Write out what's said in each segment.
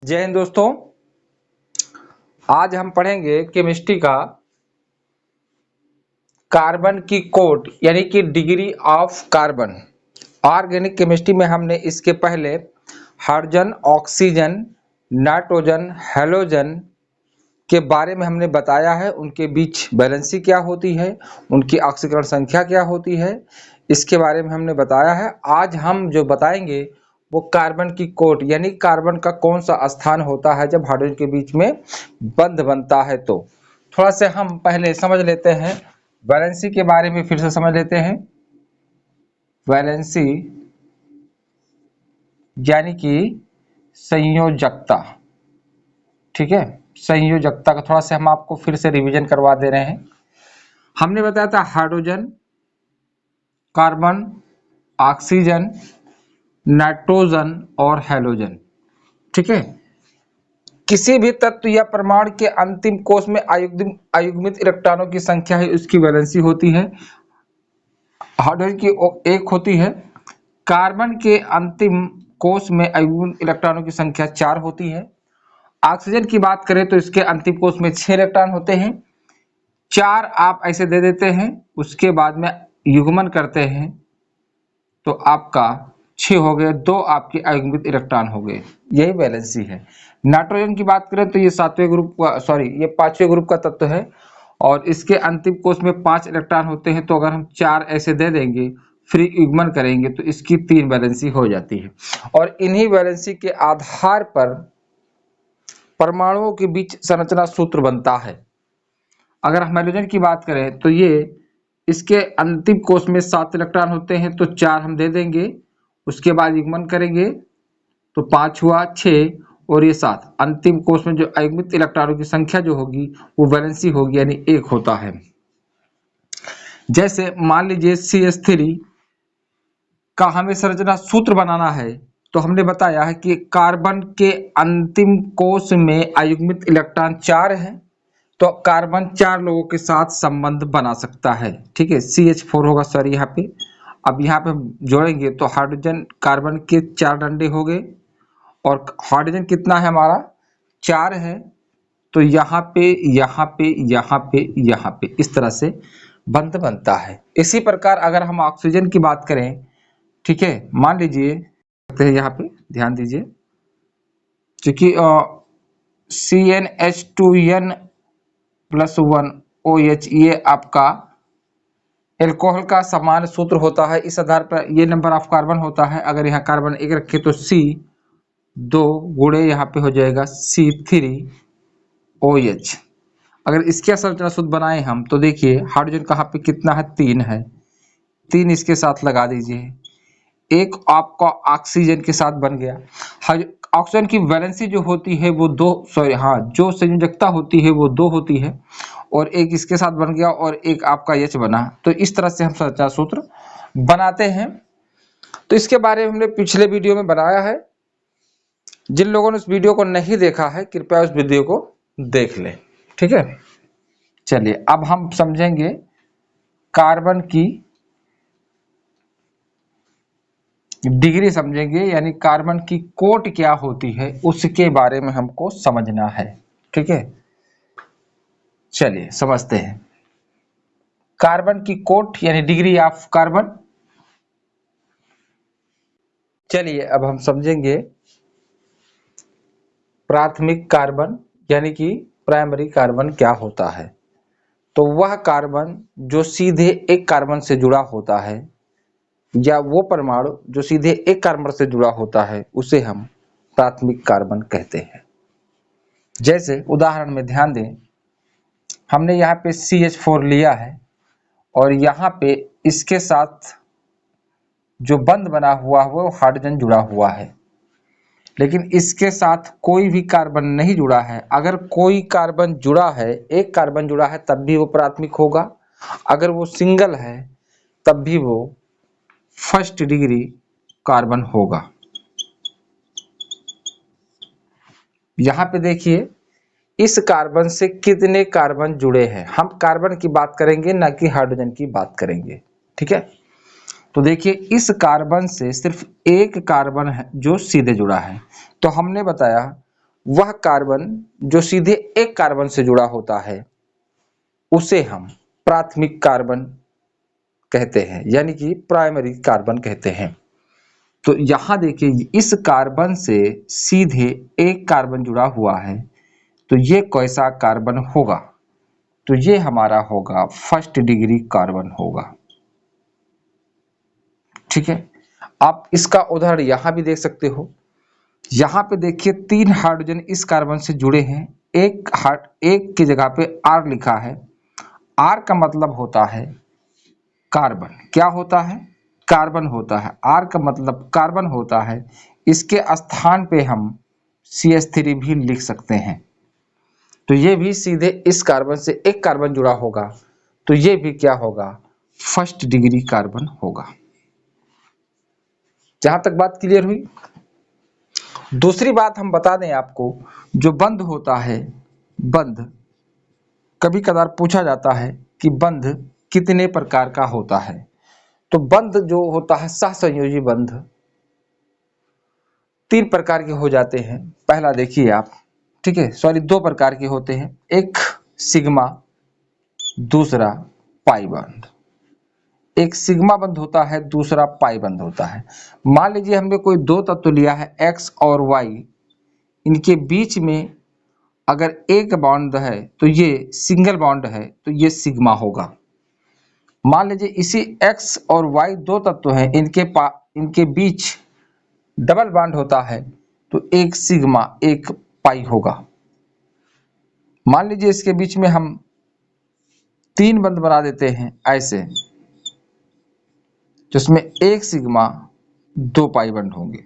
जय हिंद दोस्तों। आज हम पढ़ेंगे केमिस्ट्री का कार्बन की कोट यानी कि degree of carbon. Organic chemistry में हमने इसके पहले हाइड्रोजन, ऑक्सीजन, नाइट्रोजन, हैलोजन के बारे में हमने बताया है। उनके बीच वैलेंसी क्या होती है, उनकी ऑक्सीकरण संख्या क्या होती है, इसके बारे में हमने बताया है। आज हम जो बताएंगे वो कार्बन की कोट यानी कार्बन का कौन सा स्थान होता है जब हाइड्रोजन के बीच में बंध बनता है। तो थोड़ा से हम पहले समझ लेते हैं वैलेंसी के बारे में, फिर से समझ लेते हैं। वैलेंसी यानी कि संयोजकता, ठीक है। संयोजकता का थोड़ा से हम आपको फिर से रिवीजन करवा दे रहे हैं। हमने बताया था हाइड्रोजन, कार्बन, ऑक्सीजन, नाइट्रोजन और हैलोजन, ठीक है। किसी भी तत्व या परमाणु के अंतिम कोश में अयुग्मित इलेक्ट्रॉनों की संख्या है, उसकी वैलेंसी होती है। हाइड्रोजन की एक होती है। कार्बन के अंतिम कोश में अयुग्मित इलेक्ट्रॉनों की संख्या 4 होती है। ऑक्सीजन की बात करें तो इसके अंतिम कोश में 6 इलेक्ट्रॉन होते हैं। 4 आप ऐसे दे देते हैं, उसके बाद में युग्मन करते हैं तो आपका 6 हो गए, 2 आपके अयुग्मित इलेक्ट्रॉन हो गए। यही वैलेंसी है। नाइट्रोजन की बात करें तो ये 7वें ग्रुप का, ये 5वें ग्रुप का तत्व है और इसके अंतिम कोश में 5 इलेक्ट्रॉन होते हैं। तो अगर हम 4 ऐसे दे देंगे, फिर युग्मन करेंगे तो इसकी 3 वैलेंसी हो जाती है। और इन्हीं वैलेंसी के आधार पर परमाणुओं के बीच संरचना सूत्र बनता है। अगर हम हैलोजन की बात करें तो ये इसके अंतिम कोश में 7 इलेक्ट्रॉन होते हैं, तो 4 हम दे देंगे, उसके बाद युग्मन करेंगे तो 5 हुआ, 6 और ये 7। अंतिम कोश में जो अयुग्मित इलेक्ट्रॉनों की संख्या जो होगी वो वैलेंसी होगी, यानी 1 होता है। जैसे मान लीजिए CH3 का हमें संरचना सूत्र बनाना है, तो हमने बताया है कि कार्बन के अंतिम कोश में अयुग्मित इलेक्ट्रॉन 4 है, तो कार्बन 4 लोगों के साथ संबंध बना सकता है, ठीक है। CH4 होगा सर यहाँ पे। अब यहाँ पे जोड़ेंगे तो हाइड्रोजन कार्बन के 4 डंडे हो गए और हाइड्रोजन कितना है हमारा 4 है, तो यहाँ पे यहाँ पे यहाँ पे यहाँ पे इस तरह से बंध बनता है। इसी प्रकार अगर हम ऑक्सीजन की बात करें, ठीक है, मान लीजिए यहाँ पे ध्यान दीजिए, क्योंकि CnH2n+1OH ये आपका एल्कोहल का समान सूत्र होता है। इस आधार पर ये नंबर ऑफ कार्बन होता है। अगर यहाँ कार्बन 1 रखे तो C2 गुणे यहाँ पे हो जाएगा C3OH। अगर इसके संरचना सूत्र बनाए हम तो देखिए हाइड्रोजन कहाँ पे कितना है, 3 है, 3 इसके साथ लगा दीजिए, एक आपका ऑक्सीजन के साथ बन गया। ऑक्सीजन की वैलेंसी जो होती है वो 2, जो संयोजकता होती है वो 2 होती है और एक इसके साथ बन गया और एक आपका H बना। तो इस तरह से हम संरचना सूत्र बनाते हैं। तो इसके बारे में हमने पिछले वीडियो में बनाया है। जिन लोगों ने उस वीडियो को नहीं देखा है कृपया उस वीडियो को देख लें, ठीक है। चलिए अब हम समझेंगे कार्बन की डिग्री समझेंगे, यानी कार्बन की कोट क्या होती है उसके बारे में हमको समझना है, ठीक है। चलिए समझते हैं कार्बन की कोट यानी डिग्री ऑफ कार्बन। चलिए अब हम समझेंगे प्राथमिक कार्बन यानी कि प्राइमरी कार्बन क्या होता है। तो वह कार्बन जो सीधे एक कार्बन से जुड़ा होता है या वो परमाणु जो सीधे एक कार्बन से जुड़ा होता है उसे हम प्राथमिक कार्बन कहते हैं। जैसे उदाहरण में ध्यान दें, हमने यहाँ पे CH4 लिया है और यहाँ पे इसके साथ जो बंध बना हुआ है वो हाइड्रोजन जुड़ा हुआ है, लेकिन इसके साथ कोई भी कार्बन नहीं जुड़ा है। अगर कोई कार्बन जुड़ा है, एक कार्बन जुड़ा है, तब भी वो प्राथमिक होगा। अगर वो सिंगल है तब भी वो फर्स्ट डिग्री कार्बन होगा। यहाँ पे देखिए इस कार्बन से कितने कार्बन जुड़े हैं। हम कार्बन की बात करेंगे ना कि हाइड्रोजन की बात करेंगे, ठीक है। तो देखिए इस कार्बन से सिर्फ एक कार्बन है जो सीधे जुड़ा है। तो हमने बताया वह कार्बन जो सीधे एक कार्बन से जुड़ा होता है उसे हम प्राथमिक कार्बन कहते हैं, यानी कि प्राइमरी कार्बन कहते हैं। तो यहां देखिए इस कार्बन से सीधे एक कार्बन जुड़ा हुआ है, तो ये कैसा कार्बन होगा? तो ये हमारा होगा फर्स्ट डिग्री कार्बन होगा। ठीक है, आप इसका उदाहरण यहां भी देख सकते हो। यहां पे देखिए 3 हाइड्रोजन इस कार्बन से जुड़े हैं, एक की जगह पे R लिखा है। R का मतलब होता है कार्बन। क्या होता है? कार्बन होता है। R का मतलब कार्बन होता है। इसके स्थान पे हम CH3 भी लिख सकते हैं। तो ये भी सीधे इस कार्बन से एक कार्बन जुड़ा होगा, तो ये भी क्या होगा? फर्स्ट डिग्री कार्बन होगा। जहां तक बात क्लियर हुई। दूसरी बात हम बता दें आपको, जो बंध होता है, बंध कभी कभार पूछा जाता है कि बंध कितने प्रकार का होता है। तो बंध जो होता है सहसंयोजी बंध 3 प्रकार के हो जाते हैं। पहला देखिए आप, ठीक है, सॉरी 2 प्रकार के होते हैं, एक सिग्मा, दूसरा पाई बंध। एक सिग्मा बंध होता है, दूसरा पाई बंध होता है। मान लीजिए हमने कोई 2 तत्व लिया है x और y, इनके बीच में अगर एक बॉन्ड है तो ये सिंगल बॉन्ड है, तो ये सिग्मा होगा। मान लीजिए इसी x और y 2 तत्व हैं, इनके बीच डबल बॉन्ड होता है, तो एक सिग्मा एक पाई होगा। मान लीजिए इसके बीच में हम 3 बंध बना देते हैं ऐसे, जिसमें एक सिग्मा 2 पाई बंध होंगे।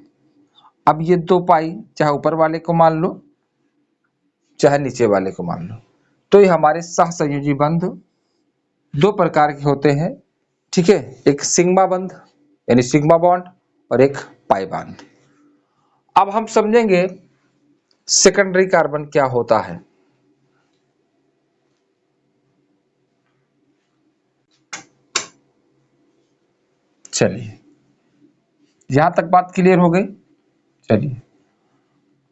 अब ये 2 पाई चाहे ऊपर वाले को मान लो चाहे नीचे वाले को मान लो, तो ये हमारे सहसंयोजी बंध 2 प्रकार के होते हैं। ठीक है, एक सिग्मा बंध यानी सिग्मा बॉन्ड और एक पाई बॉन्ड। अब हम समझेंगे सेकेंडरी कार्बन क्या होता है। चलिए, यहां तक बात क्लियर हो गई। चलिए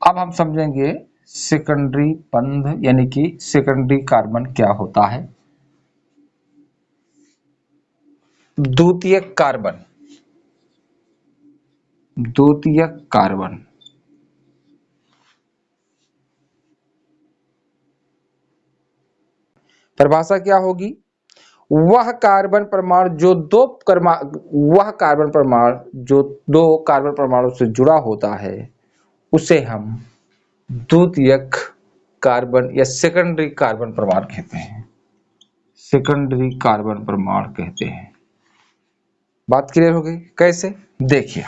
अब हम समझेंगे सेकेंडरी बंध यानी कि सेकेंडरी कार्बन क्या होता है। द्वितीयक कार्बन, द्वितीयक कार्बन परिभाषा क्या होगी? वह कार्बन परमाणु जो दो कार्बन परमाणु से जुड़ा होता है उसे हम द्वितीयक कार्बन या सेकेंडरी कार्बन परमाणु कहते हैं। सेकेंडरी कार्बन परमाणु कहते हैं। बात क्लियर हो गई? कैसे? देखिए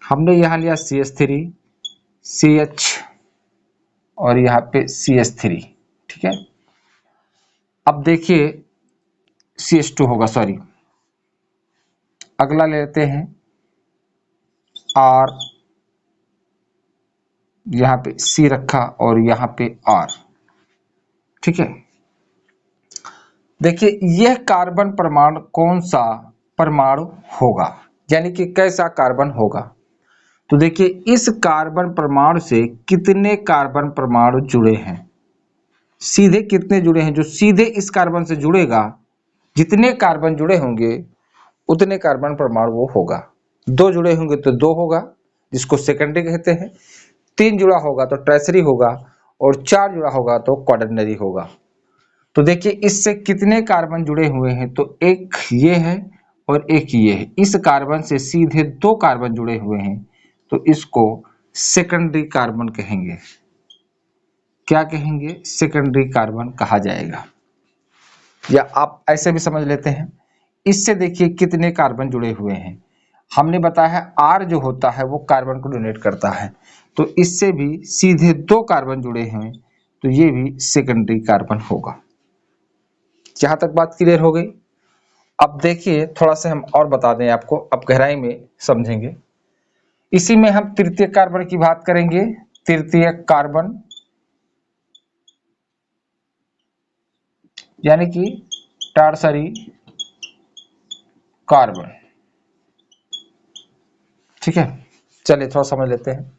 हमने यहां लिया CH3, CH और यहाँ पे CH3। ठीक है, अब देखिए CH2 होगा, सॉरी अगला लेते हैं R, यहाँ पे C रखा और यहाँ पे R। ठीक है, देखिए यह कार्बन परमाणु कौन सा परमाणु होगा, यानी कि कैसा कार्बन होगा। तो देखिए इस कार्बन परमाणु से कितने कार्बन परमाणु जुड़े हैं, सीधे कितने जुड़े हैं। जो सीधे इस कार्बन से जुड़ेगा, जितने कार्बन जुड़े होंगे उतने कार्बन परमाणु वो होगा। 2 जुड़े होंगे तो 2 होगा, जिसको सेकेंडरी कहते हैं। 3 जुड़ा होगा तो टर्शियरी होगा, और 4 जुड़ा होगा तो क्वाटरनरी होगा। तो देखिए इससे कितने कार्बन जुड़े हुए हैं, तो एक ये है और एक ये है। इस कार्बन से सीधे 2 कार्बन जुड़े हुए हैं, तो इसको सेकेंडरी कार्बन कहेंगे। क्या कहेंगे? सेकेंडरी कार्बन कहा जाएगा। या आप ऐसे भी समझ लेते हैं, इससे देखिए कितने कार्बन जुड़े हुए हैं। हमने बताया R जो होता है वो कार्बन को डोनेट करता है, तो इससे भी सीधे 2 कार्बन जुड़े हैं, तो ये भी सेकेंडरी कार्बन होगा। जहां तक बात क्लियर हो गई। अब देखिए थोड़ा सा हम और बता दें आपको, अब गहराई में समझेंगे। इसी में हम तृतीय कार्बन की बात करेंगे। तृतीय कार्बन यानी कि टर्शरी कार्बन। ठीक है, चलिए थोड़ा समझ लेते हैं।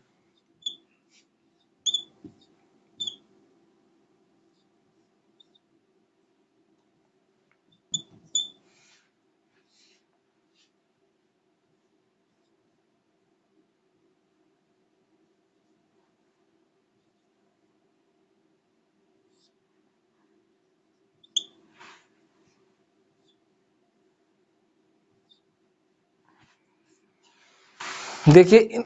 देखिए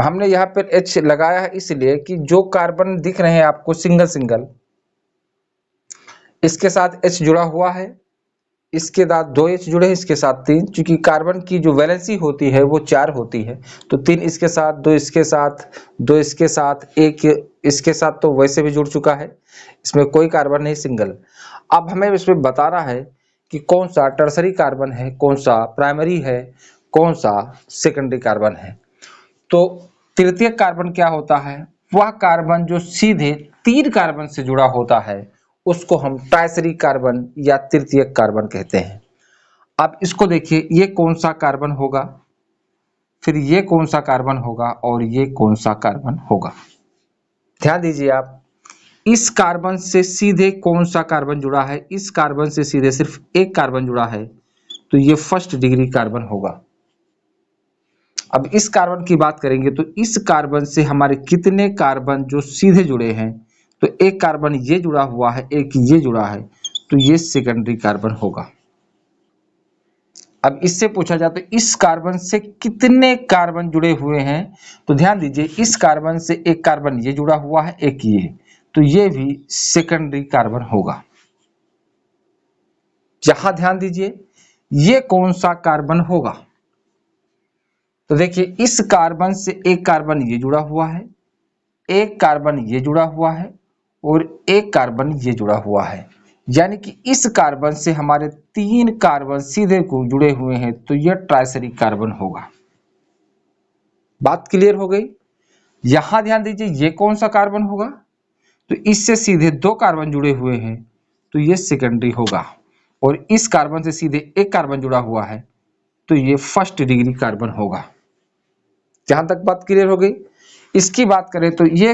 हमने यहाँ पर H लगाया है इसलिए कि जो कार्बन दिख रहे हैं आपको सिंगल सिंगल, इसके साथ H जुड़ा हुआ है, इसके साथ 2 H जुड़े हैं, इसके साथ 3, क्योंकि कार्बन की जो वैलेंसी होती है वो 4 होती है, तो 3 इसके साथ, 2 इसके साथ, 2 इसके साथ, 1 इसके साथ तो वैसे भी जुड़ चुका है, इसमें कोई कार्बन नहीं सिंगल। अब हमें इसमें बताना है कि कौन सा टर्सरी कार्बन है, कौन सा प्राइमरी है, कौन सा सेकेंडरी कार्बन है। तो तृतीयक कार्बन क्या होता है? वह कार्बन जो सीधे 3 कार्बन से जुड़ा होता है उसको हम टर्सरी कार्बन या तृतीयक कार्बन कहते हैं। अब इसको देखिए, ये कौन सा कार्बन होगा, फिर ये कौन सा कार्बन होगा और ये कौन सा कार्बन होगा। ध्यान दीजिए आप, इस कार्बन से सीधे कौन सा कार्बन जुड़ा है, इस कार्बन से सीधे सिर्फ एक कार्बन जुड़ा है, तो ये फर्स्ट डिग्री कार्बन होगा। अब इस कार्बन की बात करेंगे तो इस कार्बन से हमारे कितने कार्बन जो सीधे जुड़े हैं, तो एक कार्बन ये जुड़ा हुआ है, एक ये जुड़ा है, तो ये सेकेंडरी कार्बन होगा। अब इससे पूछा जाता है इस कार्बन से कितने कार्बन जुड़े हुए हैं, तो ध्यान दीजिए इस कार्बन से एक कार्बन ये जुड़ा हुआ है, एक ये, तो ये भी सेकेंडरी कार्बन होगा। यहां ध्यान दीजिए, ये कौन सा कार्बन होगा, तो देखिए इस कार्बन से एक कार्बन ये जुड़ा हुआ है, एक कार्बन ये जुड़ा हुआ है और एक कार्बन ये जुड़ा हुआ है, यानी कि इस कार्बन से हमारे 3 कार्बन सीधे को जुड़े हुए हैं, तो यह ट्राइसरी कार्बन होगा। बात क्लियर हो गई। यहां ध्यान दीजिए ये कौन सा कार्बन होगा, तो इससे सीधे 2 कार्बन जुड़े हुए हैं, तो ये सेकेंडरी होगा, और इस कार्बन से सीधे एक कार्बन जुड़ा हुआ है, तो ये फर्स्ट डिग्री कार्बन होगा। जहां तक बात क्लियर हो गई। इसकी बात करें तो ये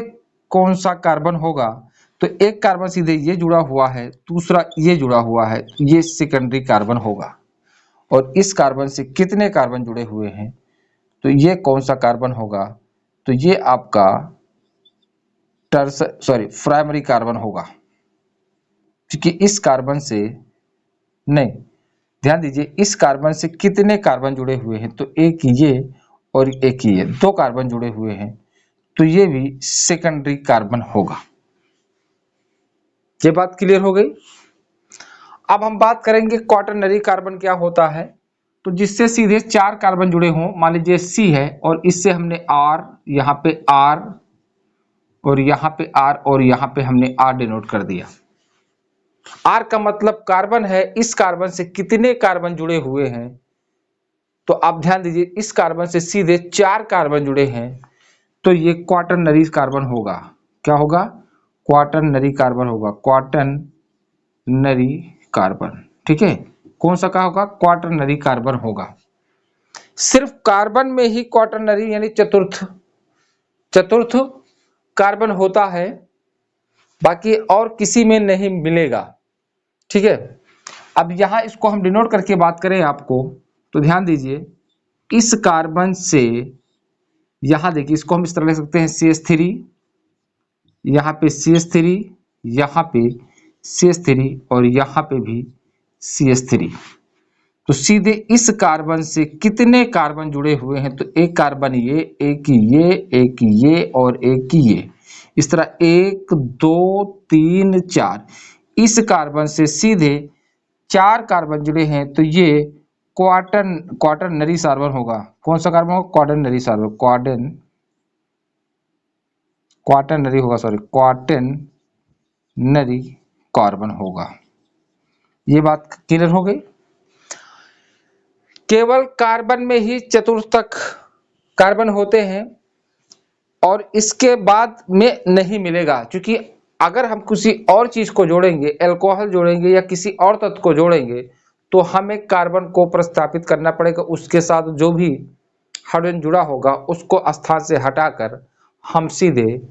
कौन सा कार्बन होगा, तो एक कार्बन सीधे ये जुड़ा हुआ है, दूसरा ये जुड़ा हुआ है, ये सेकेंडरी कार्बन होगा। और इस कार्बन से कितने कार्बन जुड़े हुए हैं, तो ये कौन सा कार्बन होगा, तो ये आपका प्राइमरी कार्बन होगा, क्योंकि इस कार्बन से नहीं, ध्यान दीजिए इस कार्बन से कितने कार्बन जुड़े हुए हैं, तो एक ये और एक ये, 2 कार्बन जुड़े हुए हैं, तो ये भी सेकेंडरी कार्बन होगा। ये बात क्लियर हो गई। अब हम बात करेंगे क्वाटरनरी कार्बन क्या होता है, तो जिससे सीधे 4 कार्बन जुड़े हों, मान लीजिए C है और इससे हमने R, यहाँ पे R और यहाँ पे R और यहाँ पे हमने R डिनोट कर दिया। R का मतलब कार्बन है, इस कार्बन से कितने कार्बन जुड़े हुए हैं, तो आप ध्यान दीजिए इस कार्बन से सीधे 4 कार्बन जुड़े हैं, तो ये क्वाटरनरी कार्बन होगा। क्या होगा? क्वाटरनरी कार्बन होगा, क्वाटरनरी कार्बन। ठीक है, कौन सा का होगा? क्वाटरनरी कार्बन होगा। सिर्फ कार्बन में ही क्वाटरनरी यानी चतुर्थ कार्बन होता है, बाकी और किसी में नहीं मिलेगा। ठीक है, अब यहां इसको हम डिनोट करके बात करें आपको, तो ध्यान दीजिए इस कार्बन से, यहां देखिए इसको हम इस तरह लिख सकते हैं CH3, यहाँ पे CH3, यहाँ पे CH3 और यहाँ पे भी CH3, तो सीधे इस कार्बन से कितने कार्बन जुड़े हुए हैं, तो एक कार्बन ये, एक ये, एक ये और एक ये, इस तरह 1 2 3 4, इस कार्बन से सीधे 4 कार्बन जुड़े हैं, तो ये क्वाटरनरी कार्बन होगा। कौन सा कार्बन होगा? क्वाटरनरी कार्बन, क्वाटरनरी होगा, सॉरी क्वाटरनरी कार्बन होगा। ये बात क्लियर हो गई। केवल कार्बन में ही चतुर्थक कार्बन होते हैं और इसके बाद में नहीं मिलेगा, क्योंकि अगर हम किसी और चीज को जोड़ेंगे, अल्कोहल जोड़ेंगे या किसी और तत्व को जोड़ेंगे, तो हमें कार्बन को प्रतिस्थापित करना पड़ेगा, उसके साथ जो भी हाइड्रोजन जुड़ा होगा उसको स्थान से हटाकर हम सीधे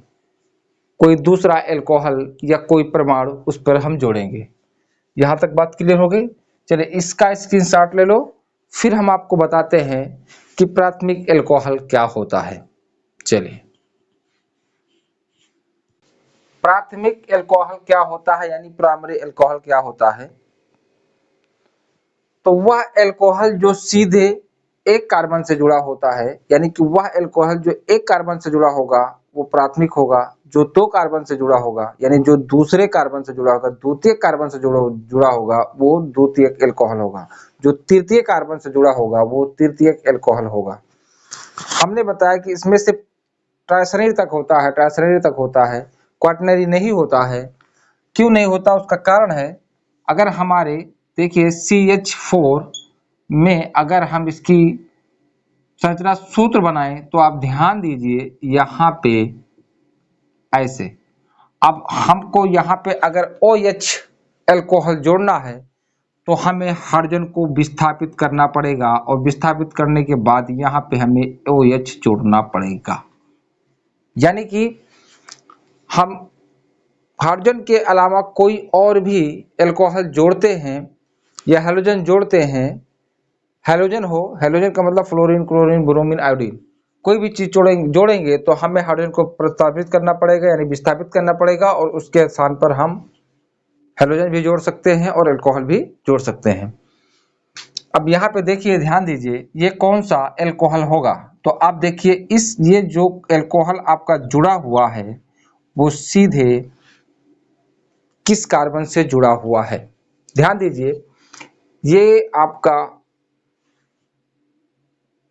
कोई दूसरा अल्कोहल या कोई परमाणु उस पर हम जोड़ेंगे। यहां तक बात क्लियर हो गई। चलिए इसका स्क्रीनशॉट ले लो, फिर हम आपको बताते हैं कि प्राथमिक अल्कोहल क्या होता है। चलिए, प्राथमिक अल्कोहल क्या होता है यानी प्राइमरी अल्कोहल क्या होता है, तो वह अल्कोहल जो सीधे एक कार्बन से जुड़ा होता है, यानी कि वह एल्कोहल जो एक कार्बन से जुड़ा होगा वो प्राथमिक होगा, जो दो कार्बन से जुड़ा होगा यानी जो दूसरे कार्बन से जुड़ा होगा, द्वितीय कार्बन से जुड़ा होगा वो द्वितीयक एल्कोहल होगा, जो तृतीय कार्बन से जुड़ा होगा वो तृतीयक एल्कोहल होगा। हमने बताया कि इसमें से ट्राइसनरी तक होता है, ट्राइसनरी तक होता है, क्वाटरनरी नहीं होता है। क्यों नहीं होता, उसका कारण है, अगर हमारे देखिए CH4 में अगर हम इसकी संरचना सूत्र बनाएं तो आप ध्यान दीजिए यहाँ पे ऐसे, अब हमको यहाँ पे अगर OH एल्कोहल जोड़ना है तो हमें हाइड्रोजन को विस्थापित करना पड़ेगा और विस्थापित करने के बाद यहाँ पे हमें OH जोड़ना पड़ेगा, यानी कि हम हाइड्रोजन के अलावा कोई और भी एल्कोहल जोड़ते हैं या हैलोजन जोड़ते हैं, हैलोजन हो, हैलोजन का मतलब फ्लोरीन, क्लोरीन, ब्रोमीन, आयोडीन, कोई भी चीज जोड़ेंगे तो हमें हाइड्रोजन को प्रतिस्थापित करना पड़ेगा यानी विस्थापित करना पड़ेगा और उसके स्थान पर हम हैलोजन भी जोड़ सकते हैं और एल्कोहल भी जोड़ सकते हैं। अब यहाँ पे देखिए, ध्यान दीजिए, ये कौन सा एल्कोहल होगा, तो आप देखिए ये जो एल्कोहल आपका जुड़ा हुआ है वो सीधे किस कार्बन से जुड़ा हुआ है। ध्यान दीजिए, ये आपका,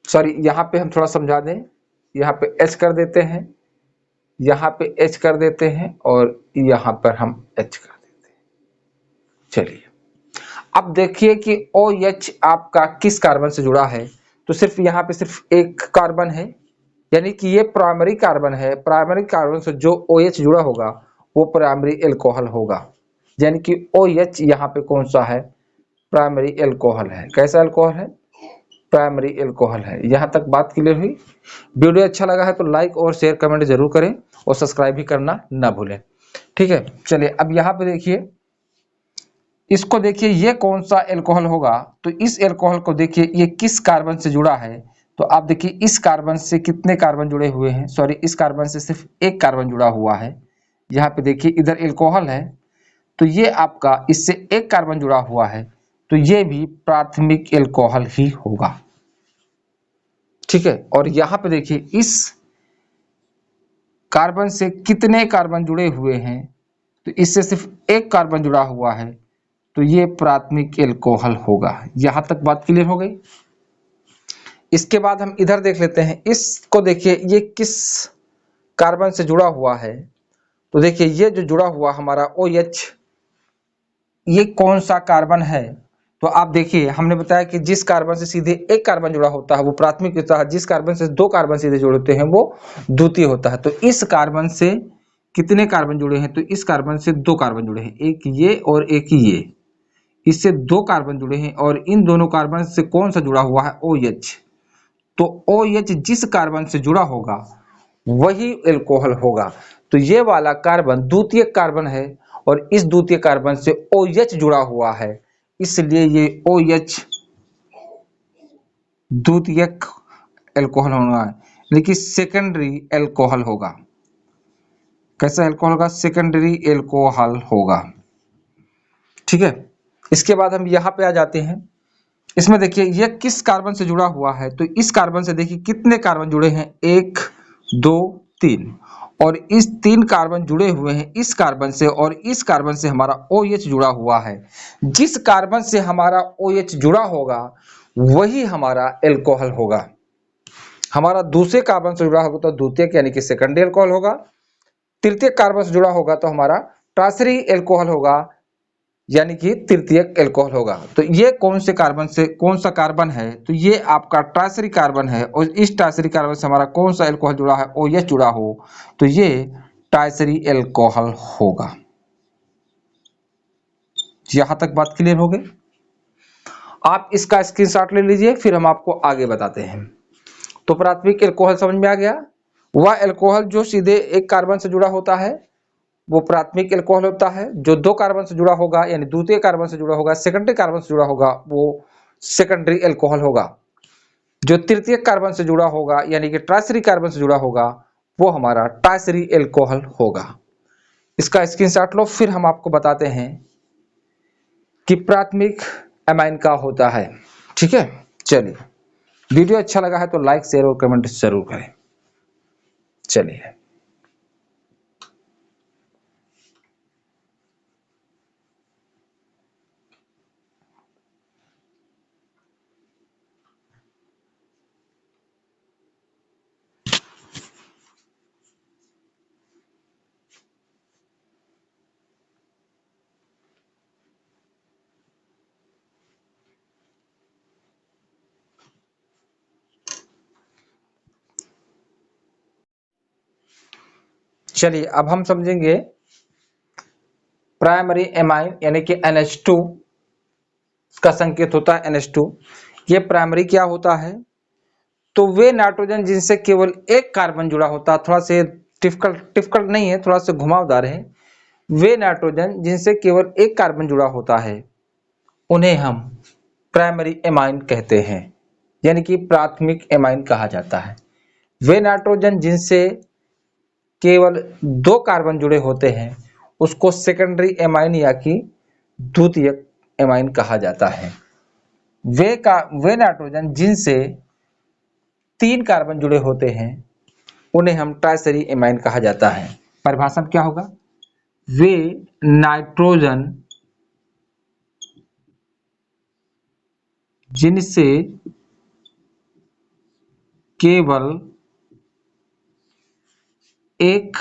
सॉरी यहाँ पे हम थोड़ा समझा दें, यहाँ पे H कर देते हैं, यहाँ पे H कर देते हैं और यहाँ पर हम H कर देते हैं। चलिए अब देखिए कि OH आपका किस कार्बन से जुड़ा है, तो सिर्फ यहाँ पे सिर्फ एक कार्बन है, यानी कि ये प्राइमरी कार्बन है। प्राइमरी कार्बन से जो OH जुड़ा होगा वो प्राइमरी एल्कोहल होगा, यानी कि OH यहाँ पे कौन सा है, प्राइमरी एल्कोहल है। कैसा एल्कोहल है, प्राइमरी एल्कोहल है। यहाँ तक बात क्लियर हुई। वीडियो अच्छा लगा है तो लाइक और शेयर कमेंट जरूर करें और सब्सक्राइब भी करना ना भूलें, ठीक है। चलिए अब यहाँ पे देखिए, इसको देखिए, ये कौन सा एल्कोहल होगा, तो इस एल्कोहल को देखिए ये किस कार्बन से जुड़ा है, तो आप देखिए इस कार्बन से कितने कार्बन जुड़े हुए हैं, सॉरी इस कार्बन से सिर्फ एक कार्बन जुड़ा हुआ है। यहाँ पे देखिए इधर एल्कोहल है तो ये आपका इससे एक कार्बन जुड़ा हुआ है, तो ये भी प्राथमिक एल्कोहल ही होगा, ठीक है। और यहाँ पे देखिए इस कार्बन से कितने कार्बन जुड़े हुए हैं, तो इससे सिर्फ एक कार्बन जुड़ा हुआ है, तो ये प्राथमिक एल्कोहल होगा। यहां तक बात क्लियर हो गई। इसके बाद हम इधर देख लेते हैं, इसको देखिए ये किस कार्बन से जुड़ा हुआ है, तो देखिए ये जो जुड़ा हुआ हमारा OH, ये कौन सा कार्बन है, तो आप देखिए हमने बताया कि जिस कार्बन से सीधे एक कार्बन जुड़ा होता है वो प्राथमिक होता है, जिस कार्बन से दो कार्बन सीधे जुड़ते हैं वो द्वितीय होता है। तो इस कार्बन से कितने कार्बन जुड़े हैं, तो इस कार्बन से दो कार्बन जुड़े हैं, एक ये और एक ये, इससे दो कार्बन जुड़े हैं और इन दोनों कार्बन से कौन सा जुड़ा हुआ है, OH। तो OH जिस कार्बन से जुड़ा होगा वही एल्कोहल होगा। तो ये वाला कार्बन द्वितीय कार्बन है और इस द्वितीय कार्बन से OH जुड़ा हुआ है, इसलिए ये OH द्वितीयक एल्कोहल होगा, लेकिन सेकेंडरी एल्कोहल होगा। कैसा एल्कोहल होगा, सेकेंडरी एल्कोहल होगा, ठीक है। इसके बाद हम यहाँ पे आ जाते हैं, इसमें देखिए ये किस कार्बन से जुड़ा हुआ है, तो इस कार्बन से देखिए कितने कार्बन जुड़े हैं, 1 2 3, और इस 3 कार्बन जुड़े हुए हैं इस कार्बन से और इस कार्बन से हमारा OH जुड़ा हुआ है। जिस कार्बन से हमारा OH जुड़ा होगा वही हमारा एल्कोहल होगा। हमारा दूसरे कार्बन से जुड़ा होगा तो द्वितीयक यानी कि सेकेंडरी एल्कोहल होगा, तृतीय कार्बन से जुड़ा होगा तो हमारा टर्शियरी एल्कोहल होगा यानी कि तृतीयक एल्कोहल होगा। तो ये कौन से कार्बन से कौन सा कार्बन है, तो ये आपका टर्शियरी कार्बन है और इस टर्शियरी कार्बन से हमारा कौन सा एल्कोहल जुड़ा है, OH जुड़ा हो, तो ये टर्शियरी एल्कोहल होगा। यहां तक बात क्लियर हो गई। आप इसका स्क्रीनशॉट ले लीजिए, फिर हम आपको आगे बताते हैं। तो प्राथमिक एल्कोहल समझ में आ गया। वह एल्कोहल जो सीधे एक कार्बन से जुड़ा होता है वो प्राथमिक एल्कोहल होता है, जो दो कार्बन से जुड़ा होगा यानी द्वितीय कार्बन से जुड़ा होगा, सेकेंडरी कार्बन से जुड़ा होगा वो सेकेंडरी एल्कोहल होगा, जो तृतीय कार्बन से जुड़ा होगा यानी कि टर्शियरी कार्बन से जुड़ा होगा वो हमारा टर्शियरी एल्कोहल होगा। इसका स्क्रीनशॉट लो, फिर हम आपको बताते हैं कि प्राथमिक एमाइन का होता है, ठीक है। चलिए वीडियो अच्छा लगा है तो लाइक शेयर और कमेंट जरूर करें। चलिए चलिए अब हम समझेंगे प्राइमरी एमाइन यानी कि NH2 का संकेत होता है NH2। ये प्राइमरी क्या होता है? तो वे नाइट्रोजन जिनसे केवल एक कार्बन जुड़ा होता है, थोड़ा सा डिफिकल्ट नहीं है, थोड़ा सा घुमावदार है। वे नाइट्रोजन जिनसे केवल एक कार्बन जुड़ा होता है उन्हें हम प्राइमरी एमाइन कहते हैं, यानी कि प्राथमिक एमाइन कहा जाता है। वे नाइट्रोजन जिनसे केवल 2 कार्बन जुड़े होते हैं उसको सेकेंडरी एमाइन या कि द्वितीयक एमाइन कहा जाता है। वे नाइट्रोजन जिनसे 3 कार्बन जुड़े होते हैं उन्हें हम टर्शियरी एमाइन कहा जाता है। परिभाषा क्या होगा? वे नाइट्रोजन जिनसे केवल एक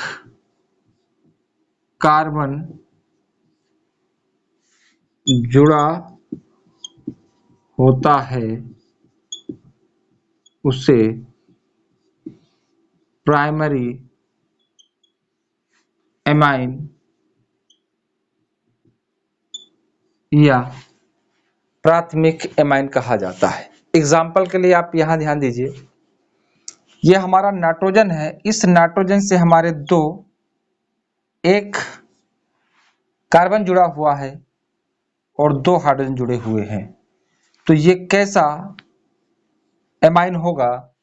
कार्बन जुड़ा होता है उसे प्राइमरी एमाइन या प्राथमिक एमाइन कहा जाता है। एग्जाम्पल के लिए आप यहां ध्यान दीजिए, ये हमारा नाइट्रोजन है, इस नाइट्रोजन से हमारे एक कार्बन जुड़ा हुआ है और 2 हाइड्रोजन जुड़े हुए हैं, तो ये कैसा एमाइन होगा?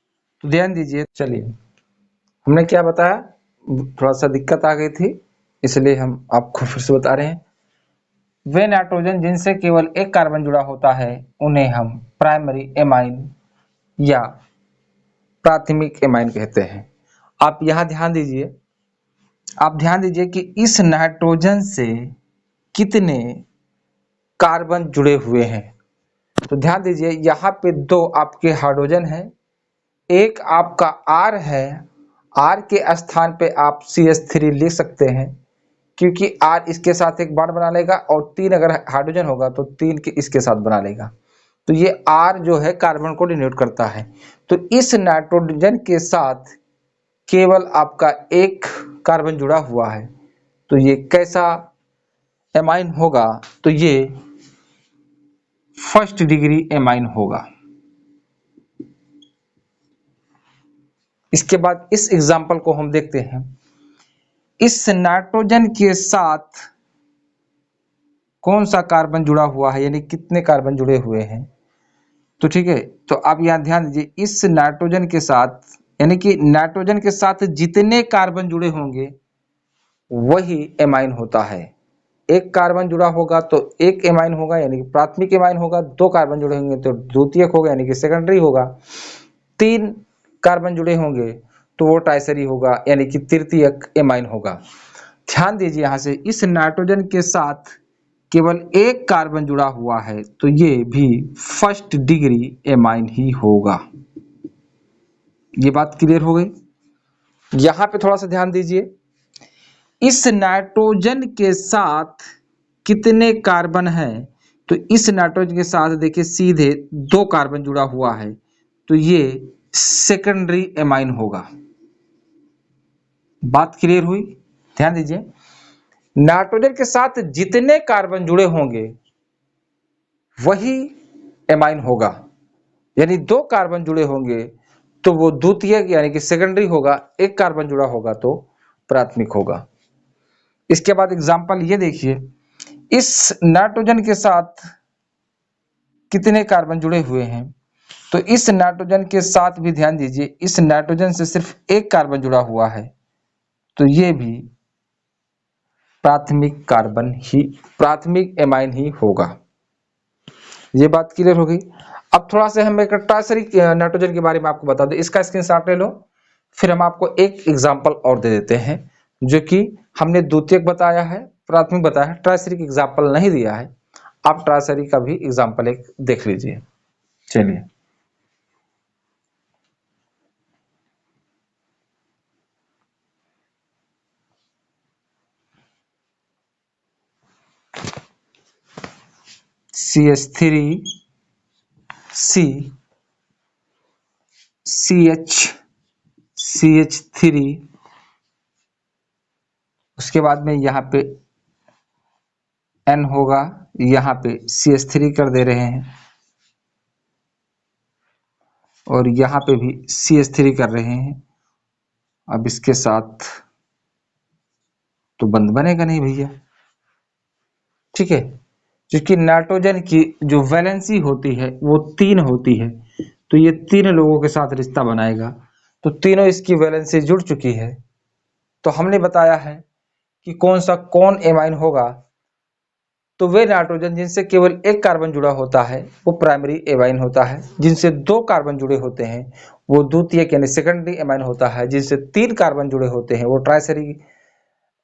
तो ध्यान दीजिए। चलिए हमने क्या बताया, थोड़ा सा दिक्कत आ गई थी इसलिए हम आपको फिर से बता रहे हैं। वे नाइट्रोजन जिनसे केवल एक कार्बन जुड़ा होता है उन्हें हम प्राइमरी एमाइन या प्राथमिक एमाइन कहते हैं। आप यहां ध्यान दीजिए, आप ध्यान दीजिए कि इस नाइट्रोजन से कितने कार्बन जुड़े हुए हैं। तो ध्यान दीजिए यहाँ पे 2 आपके हाइड्रोजन है, एक आपका R है, R के स्थान पे आप CH3 लिख सकते हैं क्योंकि R इसके साथ एक बॉन्ड बना लेगा और 3 अगर हाइड्रोजन होगा तो 3 के इसके साथ बना लेगा, तो ये R जो है कार्बन को डिनोट करता है। तो इस नाइट्रोजन के साथ केवल आपका एक कार्बन जुड़ा हुआ है, तो ये कैसा एमाइन होगा? तो ये फर्स्ट डिग्री एमाइन होगा। इसके बाद इस एग्जाम्पल को हम देखते हैं। इस नाइट्रोजन के साथ कौन सा कार्बन जुड़ा हुआ है, यानी कितने कार्बन जुड़े हुए हैं? तो ठीक है, तो आप यहां ध्यान दीजिए, इस नाइट्रोजन के साथ यानी कि नाइट्रोजन के साथ जितने कार्बन जुड़े होंगे वही एमाइन होता है। एक कार्बन जुड़ा होगा तो एक एमाइन होगा यानी कि प्राथमिक एमाइन होगा, 2 कार्बन जुड़े होंगे तो द्वितीयक होगा यानी कि सेकेंडरी होगा, 3 कार्बन जुड़े होंगे तो वो टर्शियरी होगा यानी कि तृतीयक एमाइन होगा। ध्यान दीजिए यहां से, इस नाइट्रोजन के साथ केवल एक कार्बन जुड़ा हुआ है तो ये भी फर्स्ट डिग्री एमाइन ही होगा। ये बात क्लियर हो गई? यहां पे थोड़ा सा ध्यान दीजिए, इस नाइट्रोजन के साथ कितने कार्बन है? तो इस नाइट्रोजन के साथ देखिए सीधे 2 कार्बन जुड़ा हुआ है तो ये सेकेंडरी एमाइन होगा। बात क्लियर हुई? ध्यान दीजिए, नाइट्रोजन के साथ जितने कार्बन जुड़े होंगे वही एमाइन होगा, यानी 2 कार्बन जुड़े होंगे तो वो द्वितीयक यानी कि सेकेंडरी होगा, एक कार्बन जुड़ा होगा तो प्राथमिक होगा। इसके बाद एग्जांपल ये देखिए, इस नाइट्रोजन के साथ कितने कार्बन जुड़े हुए हैं? तो इस नाइट्रोजन के साथ भी ध्यान दीजिए, इस नाइट्रोजन से सिर्फ एक कार्बन जुड़ा हुआ है तो ये भी प्राथमिक एमाइन ही होगा। ये बात क्लियर हो गई। अब थोड़ा सा हम एक ट्राइसरी नाइट्रोजन के बारे में आपको बता दें, इसका स्क्रीनशॉट ले लो, फिर हम आपको एक एग्जाम्पल और दे देते हैं, जो कि हमने द्वितीयक बताया है, प्राथमिक बताया है, ट्राइसरी एग्जाम्पल नहीं दिया है। आप ट्राइसरी का भी एग्जाम्पल एक देख लीजिए। चलिए CH3 CH3, उसके बाद में यहाँ पे N होगा, यहाँ पे CH3 कर दे रहे हैं और यहाँ पे भी CH3 कर रहे हैं। अब इसके साथ तो बंद बनेगा नहीं भैया, ठीक है, क्योंकि नाइट्रोजन की जो वैलेंसी होती है वो 3 होती है, तो ये 3 लोगों के साथ रिश्ता बनाएगा, तो तीनों इसकी वैलेंसी जुड़ चुकी है। तो हमने बताया है कि कौन सा कौन एमाइन होगा, तो वे नाइट्रोजन जिनसे केवल एक कार्बन जुड़ा होता है वो प्राइमरी एमाइन होता है, जिनसे 2 कार्बन जुड़े होते हैं वो द्वितीयक यानी सेकेंडरी एमाइन होता है, जिनसे 3 कार्बन जुड़े होते हैं वो ट्राइसरी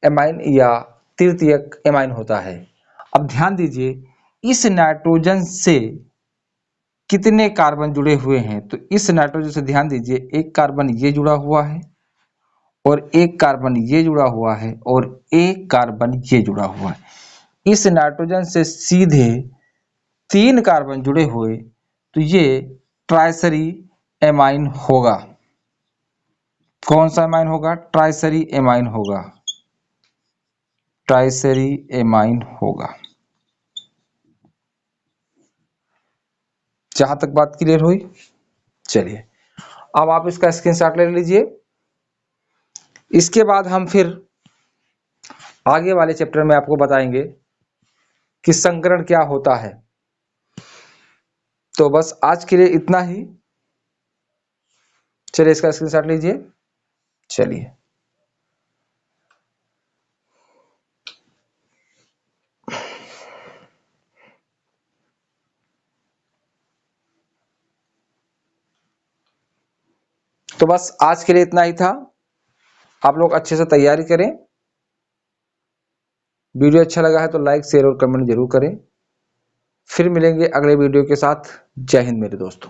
एमाइन या तृतीयक एमाइन होता है। अब ध्यान दीजिए, इस नाइट्रोजन से कितने कार्बन जुड़े हुए हैं, तो इस नाइट्रोजन से ध्यान दीजिए, एक कार्बन ये जुड़ा हुआ है और एक कार्बन ये जुड़ा हुआ है और एक कार्बन ये जुड़ा हुआ है। इस नाइट्रोजन से सीधे 3 कार्बन जुड़े हुए, तो ये ट्राइसरी एमाइन होगा। कौन सा एमाइन होगा? ट्राइसरी एमाइन होगा, ट्राइसरी एमाइन होगा। जहां तक बात क्लियर हुई, चलिए अब आप इसका स्क्रीनशॉट ले लीजिए। इसके बाद हम फिर आगे वाले चैप्टर में आपको बताएंगे कि संकरण क्या होता है। तो बस आज के लिए इतना ही, चलिए इसका स्क्रीनशॉट लीजिए। चलिए तो बस आज के लिए इतना ही था। आप लोग अच्छे से तैयारी करें। वीडियो अच्छा लगा है तो लाइक शेयर और कमेंट जरूर करें। फिर मिलेंगे अगले वीडियो के साथ। जय हिंद मेरे दोस्तों।